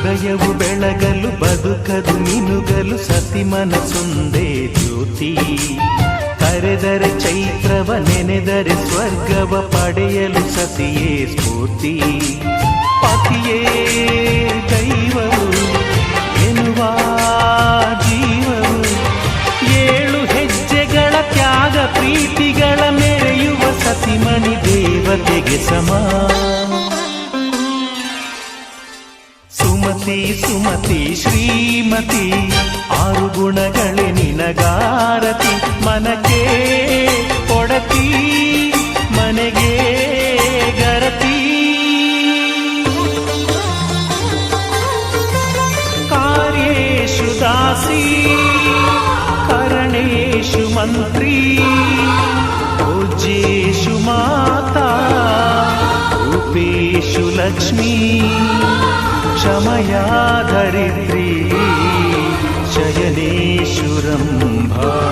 ಹೃದಯವು ಬೆಳಗಲು ಬದುಕದು ಮಿನುಗಲು ಸತಿ ಮನಸೊಂದೇ ಜ್ಯೋತಿ. ಕರೆದರೆ ಚೈತ್ರವ ನೆನೆದರೆ ಸ್ವರ್ಗವ ಪಡೆಯಲು ಸತಿಯೇ ಸ್ಫೂರ್ತಿ. ಪತಿಯೇ ದೈವವು ಎನ್ನುವ ಜೀವವು, 7 ಹೆಜ್ಜೆಗಳ ತ್ಯಾಗ ಪ್ರೀತಿಗಳ ಮೆರೆಯುವ ಸತಿಮಣಿ ದೇವತೆಗೆ ಸಮ. ಸುಮತಿ ಸುಮತಿ ಶ್ರೀಮತಿ 6 ಗುಣಗಳೇ ನಿನಗಾರತಿ. ಮನಕ್ಕೆ ಕೊಡತಿ ಮನೆಗೆ ಗರತಿ. ಕಾರ್ಯೇಷು ದಾಸಿ ಕರಣೇಷು ಮಂತ್ರಿ. ಪೂಜ್ಯೇಷು ಮಾತಾ ರೂಪೇಷು ಲಕ್ಷ್ಮೀ. क्षमया धरित्री शयनेषु रम्भा.